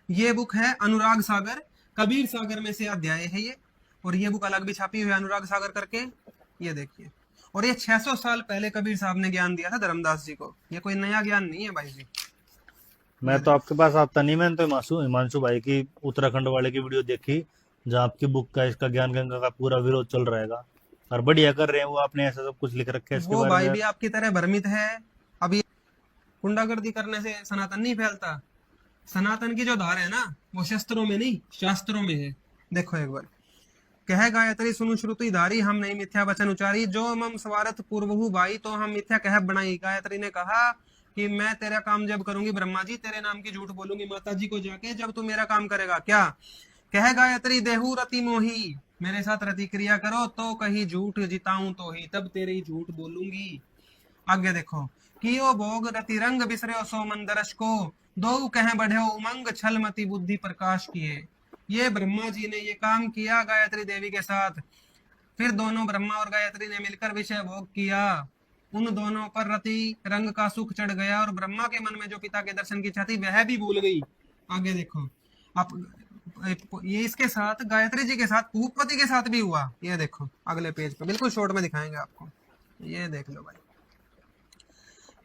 ये बुक है अनुराग सागर, कबीर सागर में से अध्याय है ये। और ये बुक अलग भी छापी हुई है अनुराग सागर करके, ये देखिए। और ये 600 साल पहले कबीर साहब ने ज्ञान दिया था धर्मदास जी को, ये कोई नया ज्ञान नहीं है भाई जी। मैं ये तो देखो। आपके पास आता नहीं, मैंने तो हिमांशु भाई की उत्तराखंड वाले की वीडियो देखी, जहाँ आपकी बुक का इसका ज्ञान गंगा का पूरा विरोध चल रहेगा। और बढ़िया कर रहे हैं वो, आपने ऐसा सब कुछ लिख रखा है इसके वो बारे में भाई यार। भी आपकी तरह भ्रमित है। अभी गुंडागर्दी करने से सनातन नहीं फैलता। सनातन की जो धार है ना, वो शस्त्रों में नहीं शास्त्रों में है। देखो एक बार, कह गायत्री सुनु श्रुति धारी, हम नहीं मिथ्या वचन उचारी, जो मम स्वार्थ पूर्वहु भाई, तो हम मिथ्या कह बनाई। गायत्री ने कहा कि मैं तेरा काम जब करूंगी ब्रह्मा जी, तेरे नाम की झूठ बोलूंगी माता जी को जाके, जब तू मेरा काम करेगा। क्या कह गायत्री देहु रति मोही, मेरे साथ रति क्रिया करो तो कहीं झूठ जिताऊं तो ही, तब तेरी झूठ बोलूंगी। आगे देखो, कियो भोग रति रंग बिसरे सो मंदरस को, दो कह बढ़े उमंग छल मति बुद्धि प्रकाश किए। ये ब्रह्मा जी ने ये काम किया गायत्री देवी के साथ। फिर दोनों ब्रह्मा और गायत्री ने मिलकर विषय भोग किया। उन दोनों पर रति रंग का सुख चढ़ गया, और ब्रह्मा के मन में जो पिता के दर्शन की इच्छा थी वह भी भूल गई। आगे देखो, आप ये इसके साथ गायत्री जी के साथ भूपति के साथ भी हुआ। ये देखो अगले पेज पे बिल्कुल शॉर्ट में दिखाएंगे आपको, ये देख लो भाई।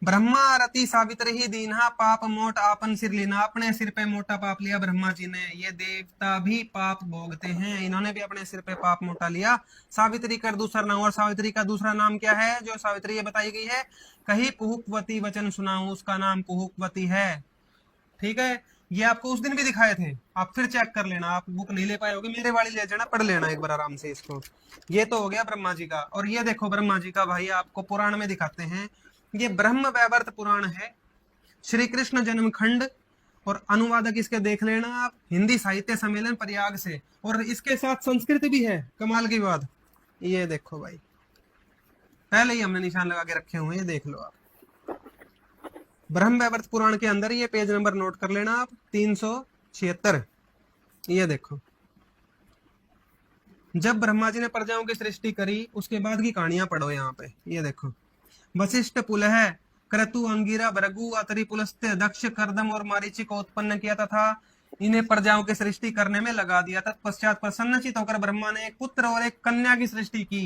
ब्रह्मा रति सावित्री ही दीन्हा, पाप मोट आपन सिर लीना, अपने सिर पे मोटा पाप लिया ब्रह्मा जी ने। ये देवता भी पाप भोगते हैं, इन्होंने भी अपने सिर पे पाप मोटा लिया। सावित्री कर दूसरा नाम, और सावित्री का दूसरा नाम क्या है जो सावित्री ये बताई गई है? कही पुहुकवती वचन सुनाऊं, उसका नाम पुहुकवती है। ठीक है, ये आपको उस दिन भी दिखाए थे, आप फिर चेक कर लेना। आप बुक नहीं ले पाए होगे, मेरे वाली ले जाना, पढ़ लेना एक बार आराम से इसको। ये तो हो गया ब्रह्मा जी का। और ये देखो ब्रह्मा जी का भाई आपको पुराण में दिखाते हैं। ये ब्रह्म वैवर्त पुराण है, श्री कृष्ण जन्म खंड। और अनुवादक इसके देख लेना आप, हिंदी साहित्य सम्मेलन प्रयाग से। और इसके साथ संस्कृत भी है, कमाल की बात। ये देखो भाई, पहले ही हमने निशान लगा के रखे हुए हैं, ये देख लो आप। ब्रह्म वैवर्त पुराण के अंदर ये पेज नंबर नोट कर लेना आप, 376। ये देखो, जब ब्रह्मा जी ने प्रजाओं की सृष्टि करी उसके बाद की कहानियां पढ़ो यहाँ पे। ये देखो, वशिष्ठ पुलह क्रतु अंगिरा भृगु अतरी पुलस्त्य दक्ष कर्दम और मारीची को उत्पन्न किया तथा इन्हें प्रजाओं की सृष्टि करने में लगा दिया। तत्पश्चात प्रसन्नचित होकर ब्रह्मा ने एक पुत्र और एक कन्या की सृष्टि की।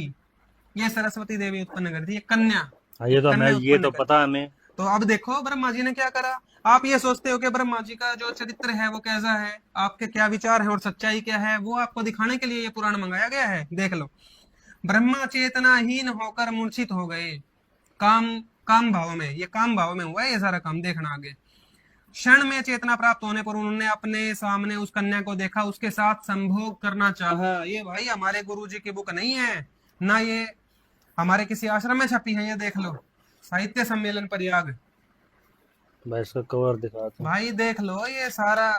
ये सरस्वती देवी उत्पन्न करती है, कन्या, हाँ, एक ये तो हमें, कन्या ये उत्पन्न तो करी। पता है हमें। तो अब देखो ब्रह्मा जी ने क्या करा। आप ये सोचते हो कि ब्रह्मा जी का जो चरित्र है वो कैसा है, आपके क्या विचार है और सच्चाई क्या है, वो आपको दिखाने के लिए ये पुराण मंगाया गया है। देख लो, ब्रह्मा चेतनाहीन होकर मूर्छित हो गए काम काम भाव में। ये काम भाव में हुआ है ये सारा काम, देखना आगे। क्षण में चेतना प्राप्त होने पर उन्होंने अपने सामने उस कन्या को देखा, उसके साथ संभोग करना चाहा। ये भाई हमारे गुरु जी की बुक नहीं है ना, ये हमारे किसी आश्रम में छपी है। ये देख लो, साहित्य सम्मेलन प्रयाग। भाई इसका कवर दिखा था। भाई देख लो, ये सारा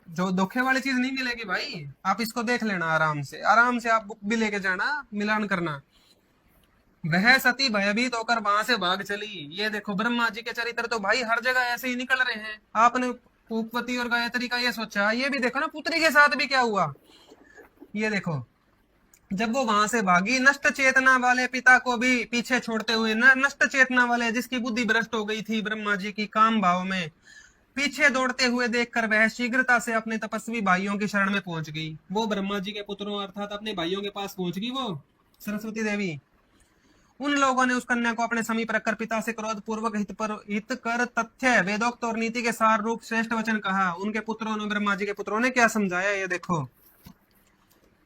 जो धोखे वाली चीज नहीं मिलेगी भाई, आप इसको देख लेना आराम से, आराम से आप बुक भी लेके जाना, मिलान करना। वह सती भयभीत होकर वहां से भाग चली। ये देखो ब्रह्मा जी के चरित्र तो भाई हर जगह ऐसे ही निकल रहे हैं। आपने भूपति और गायत्री का ये सोचा, ये भी देखो ना पुत्री के साथ भी क्या हुआ। ये देखो, जब वो वहां से भागी, नष्ट चेतना वाले पिता को भी पीछे छोड़ते हुए, नष्ट चेतना वाले जिसकी बुद्धि भ्रष्ट हो गई थी ब्रह्मा जी की काम भाव में, पीछे दौड़ते हुए देखकर वह शीघ्रता से अपने तपस्वी भाइयों की शरण में पहुंच गई। वो ब्रह्मा जी के पुत्रों अर्थात अपने भाइयों के पास पहुंच गई वो सरस्वती देवी। उन लोगों ने उस कन्या को अपने समीप रखकर पिता से क्रोध पूर्वक हित कर तथ्य वेदोक्त और नीति के सार रूप श्रेष्ठ वचन कहा। उनके पुत्रों ने, ब्रह्मा जी के पुत्रों ने क्या समझाया, ये देखो।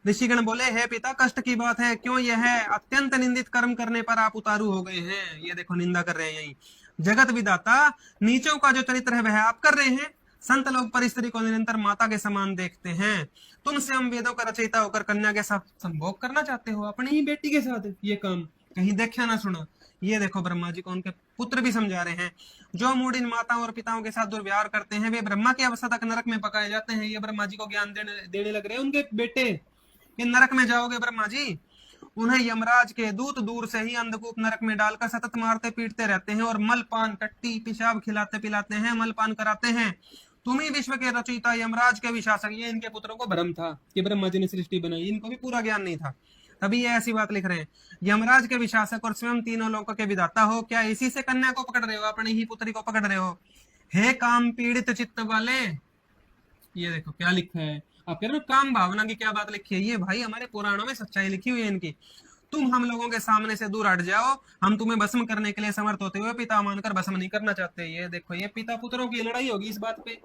ऋषिगण बोले, हे पिता, कष्ट की बात है, क्यों यह अत्यंत निंदित कर्म करने पर आप उतारू हो गए हैं। ये देखो निंदा कर रहे हैं यही। जगत विदाता, नीचों का जो चरित्र है वह आप कर रहे हैं। संत लोग पर स्त्री को निरंतर माता के समान देखते हैं। तुम स्वयं वेदों का रचयिता होकर कन्या के साथ संभोग करना चाहते हो, अपनी ही बेटी के साथ। ये काम कहीं देखा ना सुना। ये देखो ब्रह्मा जी को उनके पुत्र भी समझा रहे हैं। जो मूड इन माताओं और पिताओं के साथ दुर्व्यवहार करते हैं वे ब्रह्मा की अवस्था तक नरक में पकाए जाते हैं। ये ब्रह्मा जी को ज्ञान देने लग रहे हैं उनके बेटे कि नरक में जाओगे ब्रह्मा जी। उन्हें यमराज के दूत दूर से ही अंधकूप नरक में डालकर सतत मारते पीटते रहते हैं और मलपान टट्टी पेशाब खिलाते पिलाते हैं, मलपान कराते हैं। तुम ही विश्व के रचयिता यमराज के विशासक। ये इनके पुत्रों को भ्रम था कि ब्रह्मा जी ने सृष्टि बनाई, इनको भी पूरा ज्ञान नहीं था, तभी ये ऐसी बात लिख रहे हैं। यमराज के विशासक और स्वयं तीनों लोकों के विधाता हो, क्या इसी से कन्या को पकड़ रहे हो, अपनी ही पुत्री को पकड़ रहे हो। हे काम पीड़ित चित्त वाले, ये देखो क्या लिखा है, आप कह रहे हो काम भावना की क्या बात लिखी है, ये भाई हमारे पुराणों में सच्चाई लिखी हुई है इनकी। तुम हम लोगों के सामने से दूर हट जाओ, हम तुम्हें भस्म करने के लिए समर्थ होते हुए पिता मानकर भस्म नहीं करना चाहते। ये देखो, ये पिता पुत्रों की लड़ाई होगी इस बात पे।